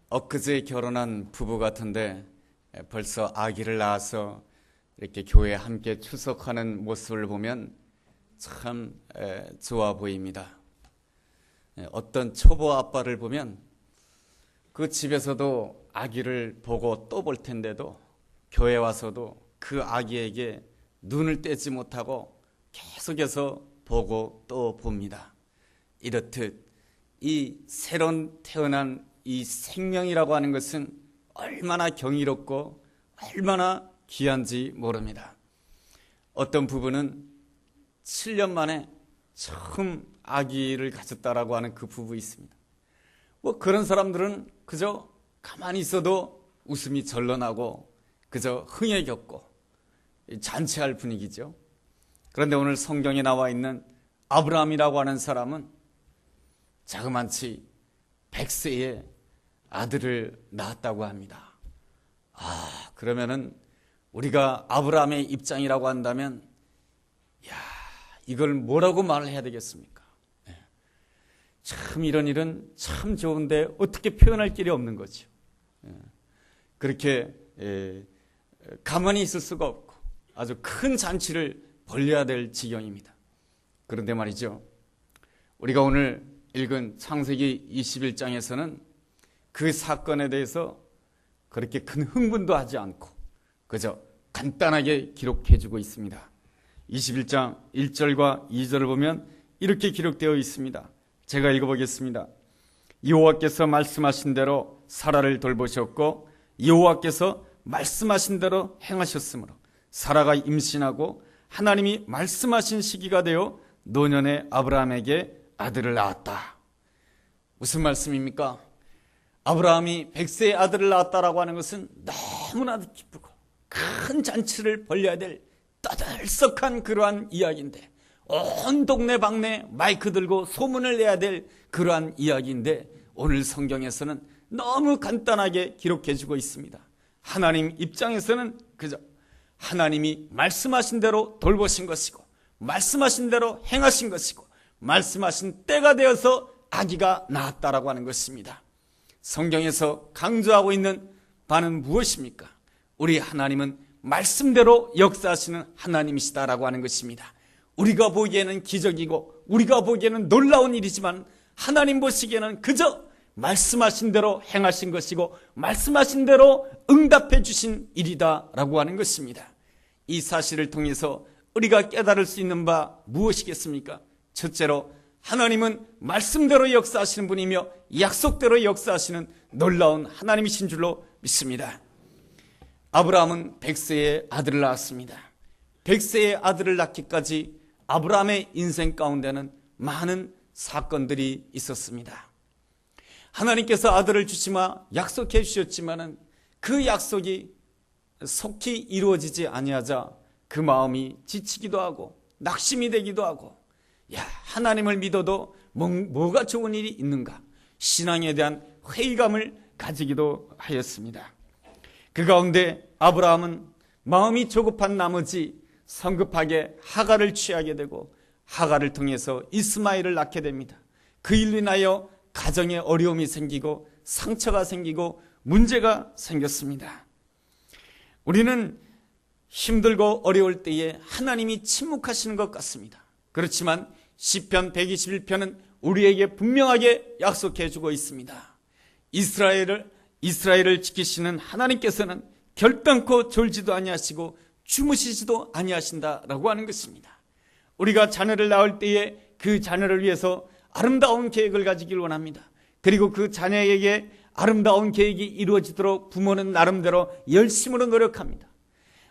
엊그제 결혼한 부부 같은데 벌써 아기를 낳아서 이렇게 교회에 함께 출석하는 모습을 보면 참 좋아 보입니다. 어떤 초보 아빠를 보면 그 집에서도 아기를 보고 또 볼 텐데도 교회 와서도 그 아기에게 눈을 떼지 못하고 계속해서 보고 또 봅니다. 이렇듯 이 새로운 태어난 이 생명이라고 하는 것은 얼마나 경이롭고 얼마나 귀한지 모릅니다. 어떤 부부는 7년 만에 처음 아기를 가졌다라고 하는 그 부부 있습니다. 뭐 그런 사람들은 그저 가만히 있어도 웃음이 절로나고 그저 흥에 겹고 잔치할 분위기죠. 그런데 오늘 성경에 나와 있는 아브라함이라고 하는 사람은 자그만치 100세에 아들을 낳았다고 합니다. 그러면은 우리가 아브라함의 입장이라고 한다면 이걸 뭐라고 말을 해야 되겠습니까? 참 이런 일은 참 좋은데 어떻게 표현할 길이 없는 거죠. 그렇게 가만히 있을 수가 없고 아주 큰 잔치를 벌려야 될 지경입니다. 그런데 말이죠, 우리가 오늘 읽은 창세기 21장에서는 그 사건에 대해서 그렇게 큰 흥분도 하지 않고 그저 간단하게 기록해주고 있습니다. 21장 1절과 2절을 보면 이렇게 기록되어 있습니다. 제가 읽어보겠습니다. 여호와께서 말씀하신 대로 사라를 돌보셨고 여호와께서 말씀하신 대로 행하셨으므로 사라가 임신하고 하나님이 말씀하신 시기가 되어 노년의 아브라함에게 아들을 낳았다. 무슨 말씀입니까? 아브라함이 100세의 아들을 낳았다라고 하는 것은 너무나도 기쁘고 큰 잔치를 벌려야 될 떠들썩한 그러한 이야기인데, 온 동네방네 마이크 들고 소문을 내야 될 그러한 이야기인데 오늘 성경에서는 너무 간단하게 기록해주고 있습니다. 하나님 입장에서는 그저 하나님이 말씀하신 대로 돌보신 것이고 말씀하신 대로 행하신 것이고 말씀하신 때가 되어서 아기가 나왔다라고 하는 것입니다. 성경에서 강조하고 있는 바는 무엇입니까? 우리 하나님은 말씀대로 역사하시는 하나님이시다라고 하는 것입니다. 우리가 보기에는 기적이고 우리가 보기에는 놀라운 일이지만 하나님 보시기에는 그저 말씀하신 대로 행하신 것이고 말씀하신 대로 응답해 주신 일이다라고 하는 것입니다. 이 사실을 통해서 우리가 깨달을 수 있는 바 무엇이겠습니까? 첫째로 하나님은 말씀대로 역사하시는 분이며 약속대로 역사하시는 놀라운 하나님이신 줄로 믿습니다. 아브라함은 100세의 아들을 낳았습니다. 100세의 아들을 낳기까지 아브라함의 인생 가운데는 많은 사건들이 있었습니다. 하나님께서 아들을 주시마 약속해 주셨지만은 그 약속이 속히 이루어지지 아니하자 그 마음이 지치기도 하고 낙심이 되기도 하고 하나님을 믿어도 뭐가 좋은 일이 있는가, 신앙에 대한 회의감을 가지기도 하였습니다. 그 가운데 아브라함은 마음이 조급한 나머지 성급하게 하갈을 취하게 되고 하갈을 통해서 이스마엘을 낳게 됩니다. 그 일로 인하여 가정에 어려움이 생기고 상처가 생기고 문제가 생겼습니다. 우리는 힘들고 어려울 때에 하나님이 침묵하시는 것 같습니다. 그렇지만 시편 121편은 우리에게 분명하게 약속해 주고 있습니다. 이스라엘을 지키시는 하나님께서는 결단코 졸지도 아니하시고 주무시지도 아니하신다라고 하는 것입니다. 우리가 자녀를 낳을 때에 그 자녀를 위해서 아름다운 계획을 가지길 원합니다. 그리고 그 자녀에게 아름다운 계획이 이루어지도록 부모는 나름대로 열심으로 노력합니다.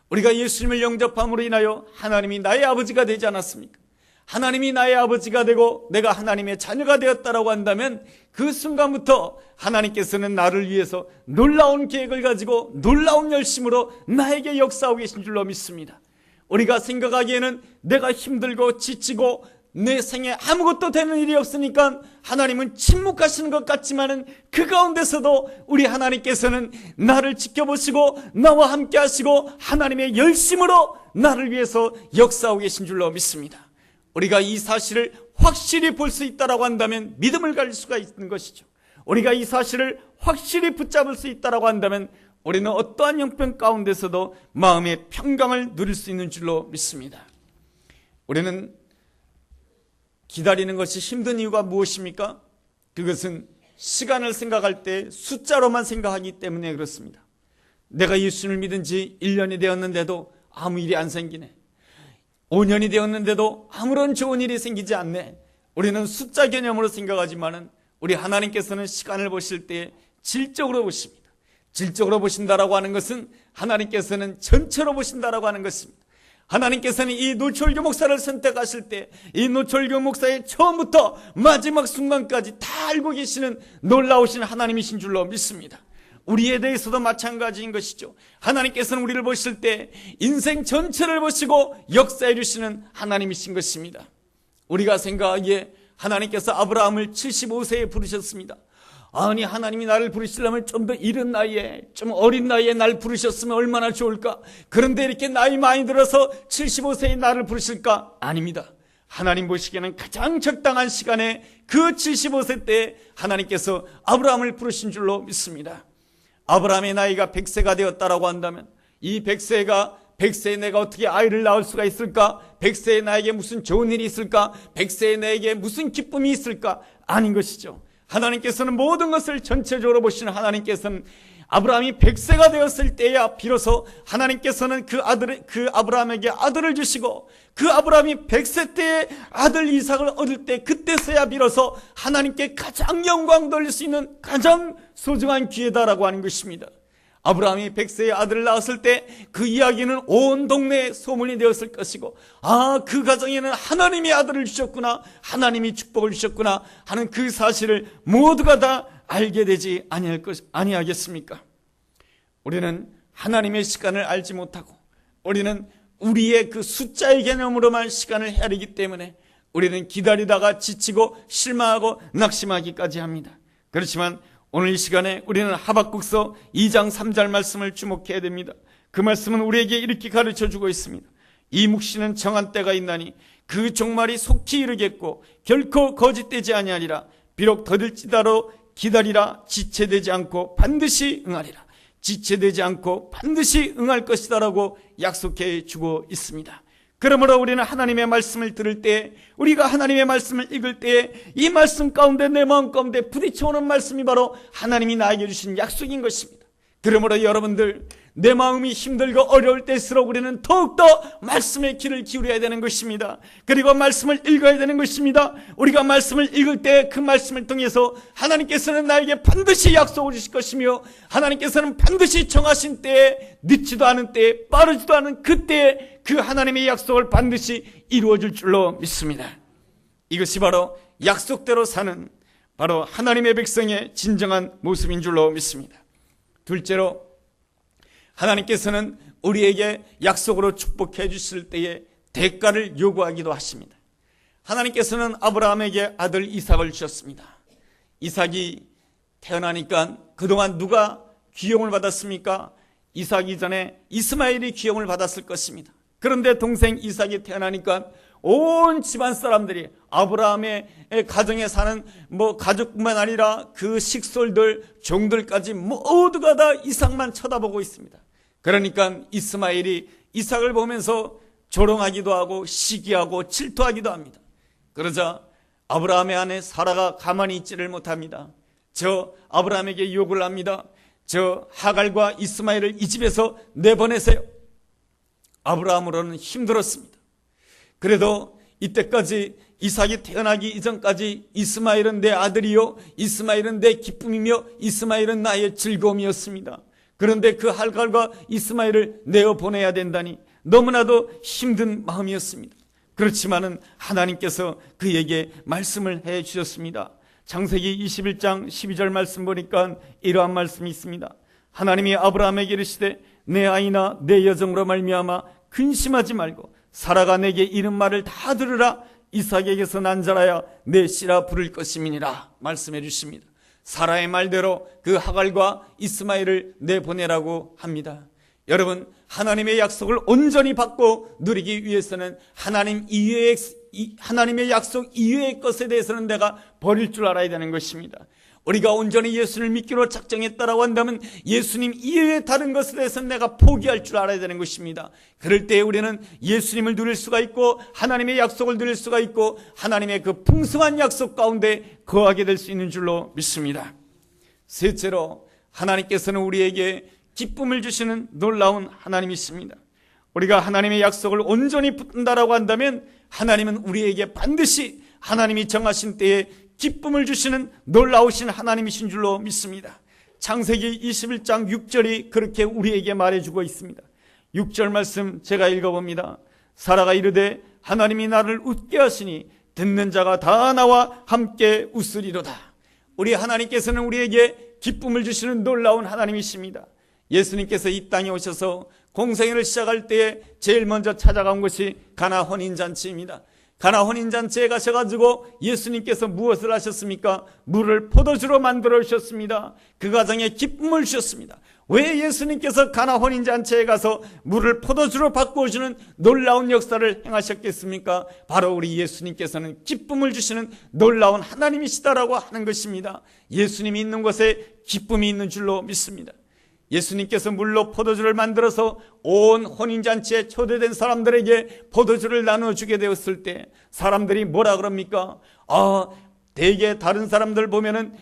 우리가 예수님을 영접함으로 인하여 하나님이 나의 아버지가 되지 않았습니까? 하나님이 나의 아버지가 되고 내가 하나님의 자녀가 되었다라고 한다면 그 순간부터 하나님께서는 나를 위해서 놀라운 계획을 가지고 놀라운 열심으로 나에게 역사하고 계신 줄로 믿습니다. 우리가 생각하기에는 내가 힘들고 지치고 내 생에 아무것도 되는 일이 없으니까 하나님은 침묵하시는 것 같지만은 그 가운데서도 우리 하나님께서는 나를 지켜보시고 나와 함께 하시고 하나님의 열심으로 나를 위해서 역사하고 계신 줄로 믿습니다. 우리가 이 사실을 확실히 볼 수 있다라고 한다면 믿음을 가질 수가 있는 것이죠. 우리가 이 사실을 확실히 붙잡을 수 있다고 한다면 우리는 어떠한 형편 가운데서도 마음의 평강을 누릴 수 있는 줄로 믿습니다. 우리는 기다리는 것이 힘든 이유가 무엇입니까? 그것은 시간을 생각할 때 숫자로만 생각하기 때문에 그렇습니다. 내가 예수를 믿은 지 1년이 되었는데도 아무 일이 안 생기네. 5년이 되었는데도 아무런 좋은 일이 생기지 않네. 우리는 숫자 개념으로 생각하지만은 우리 하나님께서는 시간을 보실 때 질적으로 보십니다. 질적으로 보신다라고 하는 것은 하나님께서는 전체로 보신다라고 하는 것입니다. 하나님께서는 이 노철교 목사를 선택하실 때 이 노철교 목사의 처음부터 마지막 순간까지 다 알고 계시는 놀라우신 하나님이신 줄로 믿습니다. 우리에 대해서도 마찬가지인 것이죠. 하나님께서는 우리를 보실 때 인생 전체를 보시고 역사해 주시는 하나님이신 것입니다. 우리가 생각하기에 하나님께서 아브라함을 75세에 부르셨습니다. 아니, 하나님이 나를 부르시려면 좀 더 이른 나이에, 좀 어린 나이에 날 부르셨으면 얼마나 좋을까? 그런데 이렇게 나이 많이 들어서 75세에 나를 부르실까? 아닙니다. 하나님 보시기에는 가장 적당한 시간에 그 75세 때 하나님께서 아브라함을 부르신 줄로 믿습니다. 아브라함의 나이가 100세가 되었다라고 한다면 이 100세에 내가 어떻게 아이를 낳을 수가 있을까? 100세에 나에게 무슨 좋은 일이 있을까? 100세에 나에게 무슨 기쁨이 있을까? 아닌 것이죠. 하나님께서는 모든 것을 전체적으로 보시는 하나님께서는 아브라함이 100세가 되었을 때야 비로소 하나님께서는 그 아브라함에게 아들을 주시고 그 아브라함이 100세 때에 아들 이삭을 얻을 때 그때서야 비로소 하나님께 가장 영광 돌릴 수 있는 가장 소중한 기회다라고 하는 것입니다. 아브라함이 100세의 아들을 낳았을 때 그 이야기는 온 동네에 소문이 되었을 것이고, 그 가정에는 하나님이 아들을 주셨구나, 하나님이 축복을 주셨구나 하는 그 사실을 모두가 다 알게 되지 아니하겠습니까? 우리는 하나님의 시간을 알지 못하고 우리는 우리의 그 숫자의 개념으로만 시간을 헤아리기 때문에 우리는 기다리다가 지치고 실망하고 낙심하기까지 합니다. 그렇지만 오늘 이 시간에 우리는 하박국서 2장 3절 말씀을 주목해야 됩니다. 그 말씀은 우리에게 이렇게 가르쳐주고 있습니다. 이 묵시는 정한 때가 있나니 그 종말이 속히 이르겠고 결코 거짓되지 아니하리라. 비록 더딜지라도 기다리라. 지체되지 않고 반드시 응하리라. 지체되지 않고 반드시 응할 것이다 라고 약속해 주고 있습니다. 그러므로 우리는 하나님의 말씀을 들을 때, 우리가 하나님의 말씀을 읽을 때 이 말씀 가운데 내 마음 가운데 부딪혀오는 말씀이 바로 하나님이 나에게 주신 약속인 것입니다. 그러므로 여러분들, 내 마음이 힘들고 어려울 때일수록 우리는 더욱더 말씀의 귀를 기울여야 되는 것입니다. 그리고 말씀을 읽어야 되는 것입니다. 우리가 말씀을 읽을 때 그 말씀을 통해서 하나님께서는 나에게 반드시 약속을 주실 것이며 하나님께서는 반드시 정하신 때에, 늦지도 않은 때에, 빠르지도 않은 그때에 그 하나님의 약속을 반드시 이루어줄 줄로 믿습니다. 이것이 바로 약속대로 사는 바로 하나님의 백성의 진정한 모습인 줄로 믿습니다. 둘째로, 하나님께서는 우리에게 약속으로 축복해 주실 때에 대가를 요구하기도 하십니다. 하나님께서는 아브라함에게 아들 이삭을 주셨습니다. 이삭이 태어나니까 그동안 누가 귀용을 받았습니까? 이삭 이전에 이스마엘이 귀용을 받았을 것입니다. 그런데 동생 이삭이 태어나니까 온 집안 사람들이, 아브라함의 가정에 사는 가족뿐만 아니라 그 식솔들, 종들까지 모두가 다 이삭만 쳐다보고 있습니다. 그러니까 이스마엘이 이삭을 보면서 조롱하기도 하고 시기하고 질투하기도 합니다. 그러자 아브라함의 아내 사라가 가만히 있지를 못합니다. 저 아브라함에게 욕을 합니다. 저 하갈과 이스마엘을 이 집에서 내보내세요. 아브라함으로는 힘들었습니다. 그래도 이때까지 이삭이 태어나기 이전까지 이스마엘은 내 아들이요, 이스마엘은 내 기쁨이며 이스마엘은 나의 즐거움이었습니다. 그런데 그 하갈과 이스마엘을 내어보내야 된다니 너무나도 힘든 마음이었습니다. 그렇지만은 하나님께서 그에게 말씀을 해 주셨습니다. 창세기 21장 12절 말씀 보니까 이러한 말씀이 있습니다. 하나님이 아브라함에게 이르시되 내 아이나 내 여종으로 말미암아 근심하지 말고 사라가 내게 이른 말을 다 들으라. 이삭에게서 난 자라야 내 씨라 부를 것임이니라 말씀해 주십니다. 사라의 말대로 그 하갈과 이스마엘을 내보내라고 합니다. 여러분, 하나님의 약속을 온전히 받고 누리기 위해서는 하나님의 약속 이외의 것에 대해서는 내가 버릴 줄 알아야 되는 것입니다. 우리가 온전히 예수를 믿기로 작정했다라고 한다면 예수님 이외의 다른 것에 대해서는 내가 포기할 줄 알아야 되는 것입니다. 그럴 때 우리는 예수님을 누릴 수가 있고 하나님의 약속을 누릴 수가 있고 하나님의 그 풍성한 약속 가운데 거하게 될 수 있는 줄로 믿습니다. 셋째로, 하나님께서는 우리에게 기쁨을 주시는 놀라운 하나님이십니다. 우리가 하나님의 약속을 온전히 붙든다라고 한다면 하나님은 우리에게 반드시 하나님이 정하신 때에 기쁨을 주시는 놀라우신 하나님이신 줄로 믿습니다. 창세기 21장 6절이 그렇게 우리에게 말해주고 있습니다. 6절 말씀 제가 읽어봅니다. 사라가 이르되 하나님이 나를 웃게 하시니 듣는 자가 다 나와 함께 웃으리로다. 우리 하나님께서는 우리에게 기쁨을 주시는 놀라운 하나님이십니다. 예수님께서 이 땅에 오셔서 공생애를 시작할 때에 제일 먼저 찾아간 것이 가나 혼인잔치입니다. 가나 혼인잔치에 가셔가지고 예수님께서 무엇을 하셨습니까? 물을 포도주로 만들어 주셨습니다. 그 가정에 기쁨을 주셨습니다. 왜 예수님께서 가나 혼인잔치에 가서 물을 포도주로 바꾸어주는 놀라운 역사를 행하셨겠습니까? 바로 우리 예수님께서는 기쁨을 주시는 놀라운 하나님이시다라고 하는 것입니다. 예수님이 있는 곳에 기쁨이 있는 줄로 믿습니다. 예수님께서 물로 포도주를 만들어서 온 혼인잔치에 초대된 사람들에게 포도주를 나눠주게 되었을 때 사람들이 뭐라 그럽니까? 대개 다른 사람들 보면은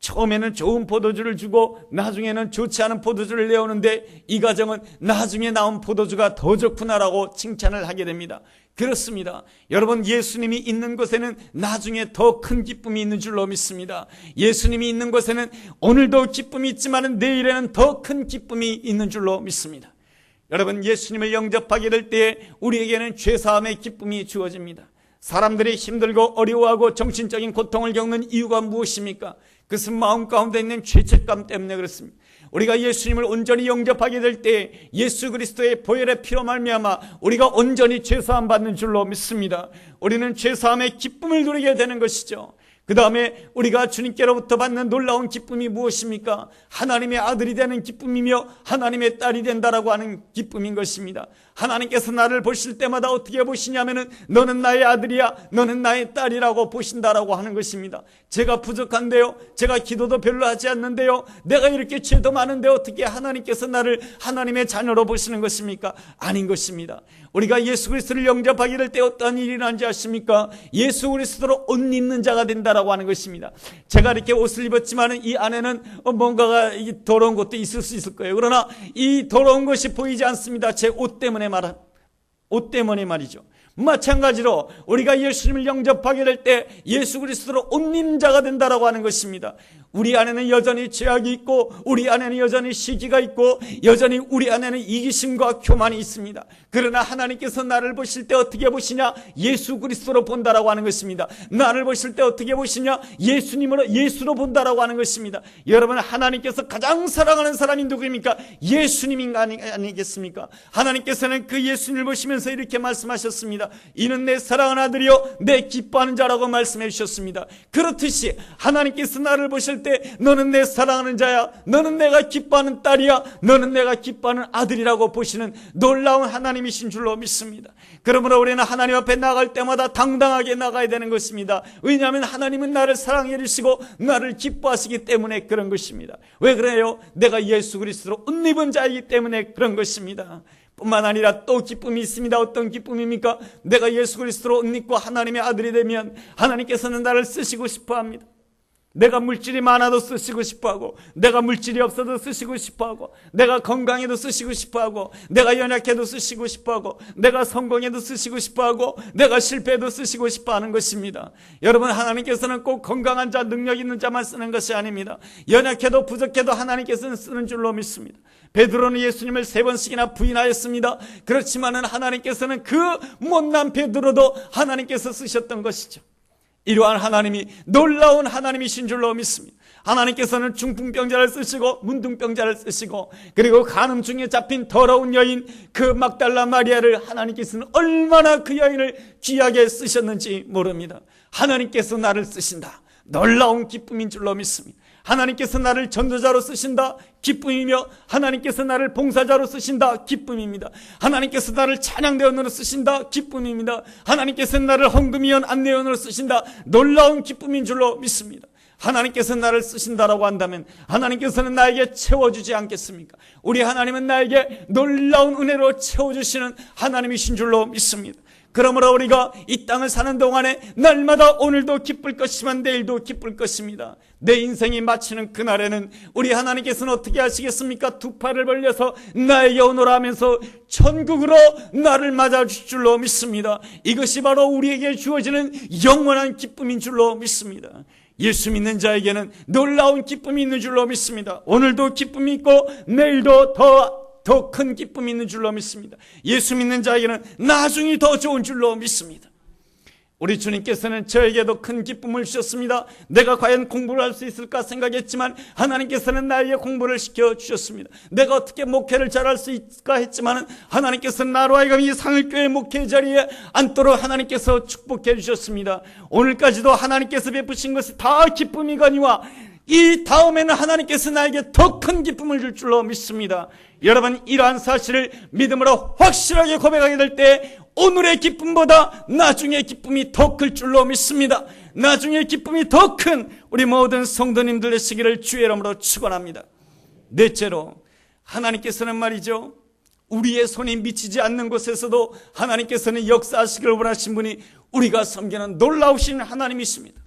처음에는 좋은 포도주를 주고 나중에는 좋지 않은 포도주를 내오는데 이 가정은 나중에 나온 포도주가 더 좋구나라고 칭찬을 하게 됩니다. 그렇습니다. 여러분, 예수님이 있는 곳에는 나중에 더 큰 기쁨이 있는 줄로 믿습니다. 예수님이 있는 곳에는 오늘도 기쁨이 있지만 내일에는 더 큰 기쁨이 있는 줄로 믿습니다. 여러분, 예수님을 영접하게 될 때에 우리에게는 죄사함의 기쁨이 주어집니다. 사람들이 힘들고 어려워하고 정신적인 고통을 겪는 이유가 무엇입니까? 그것은 마음 가운데 있는 죄책감 때문에 그렇습니다. 우리가 예수님을 온전히 영접하게 될 때 예수 그리스도의 보혈의 피로 말미암아 우리가 온전히 죄사함 받는 줄로 믿습니다. 우리는 죄사함의 기쁨을 누리게 되는 것이죠. 그 다음에 우리가 주님께로부터 받는 놀라운 기쁨이 무엇입니까? 하나님의 아들이 되는 기쁨이며 하나님의 딸이 된다라고 하는 기쁨인 것입니다. 하나님께서 나를 보실 때마다 어떻게 보시냐면은 너는 나의 아들이야, 너는 나의 딸이라고 보신다라고 하는 것입니다. 제가 부족한데요, 제가 기도도 별로 하지 않는데요, 내가 이렇게 죄도 많은데 어떻게 하나님께서 나를 하나님의 자녀로 보시는 것입니까? 아닌 것입니다. 우리가 예수 그리스도를 영접하게 될 때 어떤 일이 일어나는지 아십니까? 예수 그리스도로 옷 입는 자가 된다라고 하는 것입니다. 제가 이렇게 옷을 입었지만 이 안에는 뭔가가 더러운 것도 있을 수 있을 거예요. 그러나 이 더러운 것이 보이지 않습니다. 제 옷 때문에 말이죠. 마찬가지로 우리가 예수님을 영접하게 될 때 예수 그리스도로 옷 입는 자가 된다라고 하는 것입니다. 우리 안에는 여전히 죄악이 있고 우리 안에는 여전히 시기가 있고 여전히 우리 안에는 이기심과 교만이 있습니다. 그러나 하나님께서 나를 보실 때 어떻게 보시냐? 예수 그리스도로 본다라고 하는 것입니다. 나를 보실 때 어떻게 보시냐? 예수로 본다라고 하는 것입니다. 여러분, 하나님께서 가장 사랑하는 사람이 누구입니까? 예수님이 아니겠습니까? 하나님께서는 그 예수님을 보시면서 이렇게 말씀하셨습니다. 이는 내 사랑하는 아들이요 내 기뻐하는 자라고 말씀해 주셨습니다. 그렇듯이 하나님께서 나를 보실 때 너는 내 사랑하는 자야, 너는 내가 기뻐하는 딸이야, 너는 내가 기뻐하는 아들이라고 보시는 놀라운 하나님이신 줄로 믿습니다. 그러므로 우리는 하나님 앞에 나갈 때마다 당당하게 나가야 되는 것입니다. 왜냐하면 하나님은 나를 사랑해 주시고 나를 기뻐하시기 때문에 그런 것입니다. 왜 그래요? 내가 예수 그리스도로 옷 입은 자이기 때문에 그런 것입니다. 뿐만 아니라 또 기쁨이 있습니다. 어떤 기쁨입니까? 내가 예수 그리스도로 옷 입고 하나님의 아들이 되면 하나님께서는 나를 쓰시고 싶어합니다. 내가 물질이 많아도 쓰시고 싶어하고, 내가 물질이 없어도 쓰시고 싶어하고, 내가 건강해도 쓰시고 싶어하고, 내가 연약해도 쓰시고 싶어하고, 내가 성공해도 쓰시고 싶어하고, 내가 실패해도 쓰시고 싶어하는 것입니다. 여러분, 하나님께서는 꼭 건강한 자, 능력 있는 자만 쓰는 것이 아닙니다. 연약해도 부족해도 하나님께서는 쓰는 줄로 믿습니다. 베드로는 예수님을 3번씩이나 부인하였습니다. 그렇지만은 하나님께서는 그 못난 베드로도 하나님께서 쓰셨던 것이죠. 이러한 하나님이 놀라운 하나님이신 줄로 믿습니다. 하나님께서는 중풍병자를 쓰시고 문둥병자를 쓰시고 그리고 간음 중에 잡힌 더러운 여인 그 막달라 마리아를 하나님께서는 얼마나 그 여인을 귀하게 쓰셨는지 모릅니다. 하나님께서 나를 쓰신다. 놀라운 기쁨인 줄로 믿습니다. 하나님께서 나를 전도자로 쓰신다. 기쁨이며 하나님께서 나를 봉사자로 쓰신다. 기쁨입니다. 하나님께서 나를 찬양대원으로 쓰신다. 기쁨입니다. 하나님께서 나를 헌금위원 안내원으로 쓰신다. 놀라운 기쁨인 줄로 믿습니다. 하나님께서 나를 쓰신다라고 한다면 하나님께서는 나에게 채워주지 않겠습니까? 우리 하나님은 나에게 놀라운 은혜로 채워주시는 하나님이신 줄로 믿습니다. 그러므로 우리가 이 땅을 사는 동안에 날마다 오늘도 기쁠 것이지만 내일도 기쁠 것입니다. 내 인생이 마치는 그날에는 우리 하나님께서는 어떻게 하시겠습니까? 두 팔을 벌려서 나에게 오너라 하면서 천국으로 나를 맞아주실 줄로 믿습니다. 이것이 바로 우리에게 주어지는 영원한 기쁨인 줄로 믿습니다. 예수 믿는 자에게는 놀라운 기쁨이 있는 줄로 믿습니다. 오늘도 기쁨이 있고 내일도 더 큰 기쁨이 있는 줄로 믿습니다. 예수 믿는 자에게는 나중이 더 좋은 줄로 믿습니다. 우리 주님께서는 저에게도 큰 기쁨을 주셨습니다. 내가 과연 공부를 할 수 있을까 생각했지만 하나님께서는 나에게 공부를 시켜주셨습니다. 내가 어떻게 목회를 잘할 수 있을까 했지만 하나님께서는 나로 하여금 이 상을교회 목회 자리에 앉도록 하나님께서 축복해 주셨습니다. 오늘까지도 하나님께서 베푸신 것이 다 기쁨이거니와 이 다음에는 하나님께서 나에게 더 큰 기쁨을 줄 줄로 믿습니다. 여러분, 이러한 사실을 믿음으로 확실하게 고백하게 될 때 오늘의 기쁨보다 나중의 기쁨이 더 클 줄로 믿습니다. 나중의 기쁨이 더 큰 우리 모든 성도님들 되시기를 주의 이름으로 축원합니다. 넷째로, 하나님께서는 말이죠, 우리의 손이 미치지 않는 곳에서도 하나님께서는 역사하시기를 원하신 분이 우리가 섬기는 놀라우신 하나님이십니다.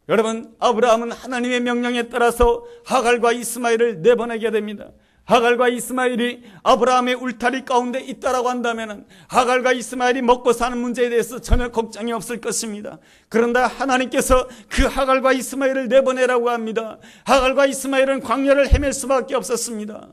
여러분, 아브라함은 하나님의 명령에 따라서 하갈과 이스마엘을 내보내게 됩니다. 하갈과 이스마엘이 아브라함의 울타리 가운데 있다라고 한다면 하갈과 이스마엘이 먹고 사는 문제에 대해서 전혀 걱정이 없을 것입니다. 그런데 하나님께서 그 하갈과 이스마엘을 내보내라고 합니다. 하갈과 이스마엘은 광야를 헤맬 수밖에 없었습니다.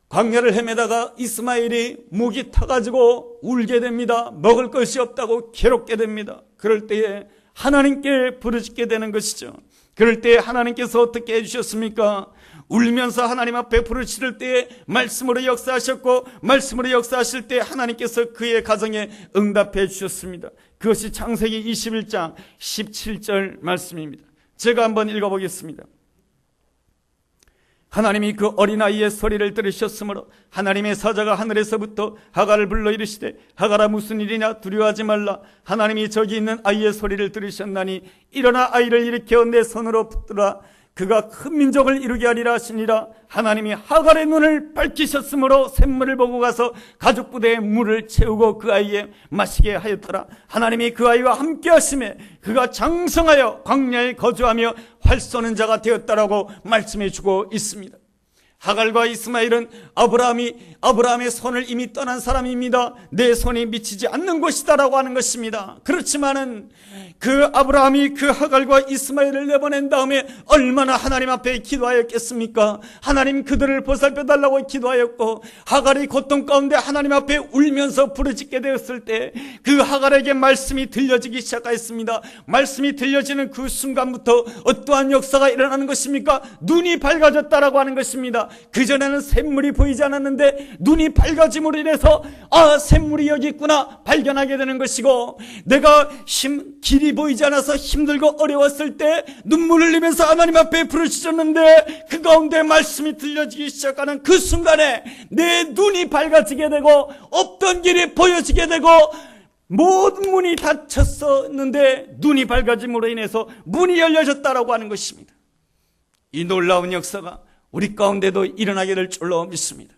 광야를 헤매다가 이스마엘이 목이 타가지고 울게 됩니다. 먹을 것이 없다고 괴롭게 됩니다. 그럴 때에 하나님께 부르짖게 되는 것이죠. 그럴 때 하나님께서 어떻게 해주셨습니까? 울면서 하나님 앞에 부르짖을 때에 말씀으로 역사하셨고, 말씀으로 역사하실 때 하나님께서 그의 가정에 응답해 주셨습니다. 그것이 창세기 21장 17절 말씀입니다. 제가 한번 읽어보겠습니다. 하나님이 그 어린아이의 소리를 들으셨으므로 하나님의 사자가 하늘에서부터 하갈을 불러 이르시되 하갈아 무슨 일이냐 두려워하지 말라. 하나님이 저기 있는 아이의 소리를 들으셨나니 일어나 아이를 일으켜 내 손으로 붙들어 그가 큰 민족을 이루게 하리라 하시니라. 하나님이 하갈의 눈을 밝히셨으므로 샘물을 보고 가서 가죽 부대에 물을 채우고 그 아이에 마시게 하였더라. 하나님이 그 아이와 함께 하심에 그가 장성하여 광야에 거주하며 활 쏘는 자가 되었다라고 말씀해 주고 있습니다. 하갈과 이스마엘은 아브라함의 손을 이미 떠난 사람입니다. 내 손이 미치지 않는 곳이다라고 하는 것입니다. 그렇지만은 그 아브라함이 그 하갈과 이스마엘을 내보낸 다음에 얼마나 하나님 앞에 기도하였겠습니까? 하나님 그들을 보살펴달라고 기도하였고, 하갈이 고통 가운데 하나님 앞에 울면서 부르짖게 되었을 때 그 하갈에게 말씀이 들려지기 시작하였습니다. 말씀이 들려지는 그 순간부터 어떠한 역사가 일어나는 것입니까? 눈이 밝아졌다라고 하는 것입니다. 그전에는 샘물이 보이지 않았는데 눈이 밝아짐으로 인해서 샘물이 여기 있구나 발견하게 되는 것이고, 내가 길이 보이지 않아서 힘들고 어려웠을 때 눈물을 흘리면서 하나님 앞에 부르짖었는데 그 가운데 말씀이 들려지기 시작하는 그 순간에 내 눈이 밝아지게 되고 없던 길이 보여지게 되고 모든 문이 닫혔었는데 눈이 밝아짐으로 인해서 문이 열려졌다라고 하는 것입니다. 이 놀라운 역사가 우리 가운데도 일어나게 될 줄로 믿습니다.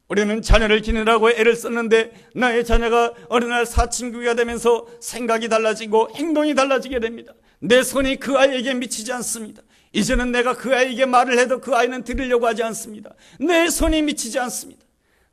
우리는 자녀를 기르라고 애를 썼는데 나의 자녀가 어느 날 사춘기가 되면서 생각이 달라지고 행동이 달라지게 됩니다. 내 손이 그 아이에게 미치지 않습니다. 이제는 내가 그 아이에게 말을 해도 그 아이는 들으려고 하지 않습니다. 내 손이 미치지 않습니다.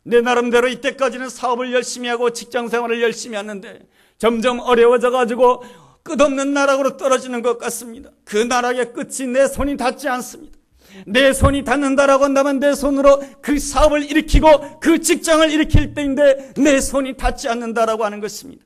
내 나름대로 이때까지는 사업을 열심히 하고 직장생활을 열심히 하는데 점점 어려워져 가지고 끝없는 나락으로 떨어지는 것 같습니다. 그 나락의 끝이 내 손이 닿지 않습니다. 내 손이 닿는다라고 한다면 내 손으로 그 사업을 일으키고 그 직장을 일으킬 때인데 내 손이 닿지 않는다라고 하는 것입니다.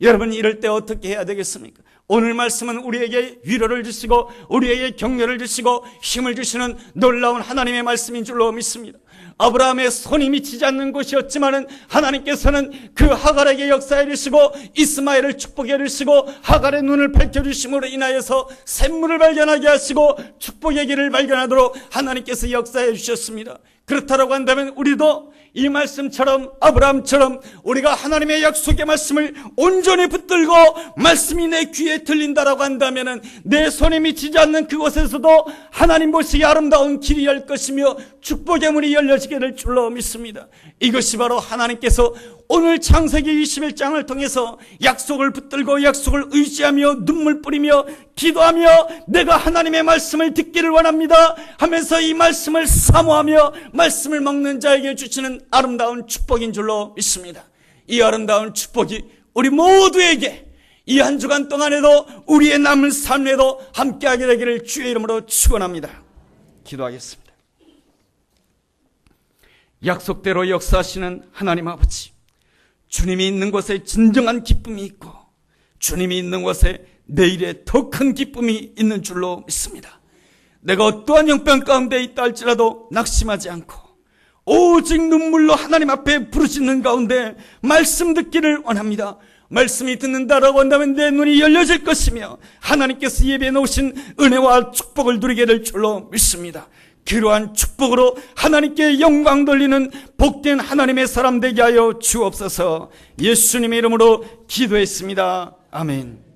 여러분, 이럴 때 어떻게 해야 되겠습니까? 오늘 말씀은 우리에게 위로를 주시고 우리에게 격려를 주시고 힘을 주시는 놀라운 하나님의 말씀인 줄로 믿습니다. 아브라함의 손이 미치지 않는 곳이었지만은 하나님께서는 그 하갈에게 역사해 주시고 이스마엘을 축복해 주시고 하갈의 눈을 밝혀 주심으로 인하여서 샘물을 발견하게 하시고 축복의 길을 발견하도록 하나님께서 역사해 주셨습니다. 그렇다라고 한다면 우리도 이 말씀처럼 아브라함처럼 우리가 하나님의 약속의 말씀을 온전히 붙들고 말씀이 내 귀에 들린다라고 한다면 내 손에 미치지 않는 그곳에서도 하나님 보시기에 아름다운 길이 열 것이며 축복의 문이 열려지게 될 줄로 믿습니다. 이것이 바로 하나님께서 오늘 창세기 21장을 통해서 약속을 붙들고 약속을 의지하며 눈물 뿌리며 기도하며 내가 하나님의 말씀을 듣기를 원합니다 하면서 이 말씀을 사모하며 말씀을 먹는 자에게 주시는 아름다운 축복인 줄로 믿습니다. 이 아름다운 축복이 우리 모두에게 이 한 주간 동안에도 우리의 남은 삶에도 함께하게 되기를 주의 이름으로 축원합니다. 기도하겠습니다. 약속대로 역사하시는 하나님 아버지, 주님이 있는 곳에 진정한 기쁨이 있고 주님이 있는 곳에 내일에 더 큰 기쁨이 있는 줄로 믿습니다. 내가 어떠한 형편 가운데 있다 할지라도 낙심하지 않고 오직 눈물로 하나님 앞에 부르짖는 가운데 말씀 듣기를 원합니다. 말씀이 듣는다라고 한다면 내 눈이 열려질 것이며 하나님께서 예배해 놓으신 은혜와 축복을 누리게 될 줄로 믿습니다. 그러한 축복으로 하나님께 영광 돌리는 복된 하나님의 사람 되게 하여 주옵소서. 예수님의 이름으로 기도했습니다. 아멘.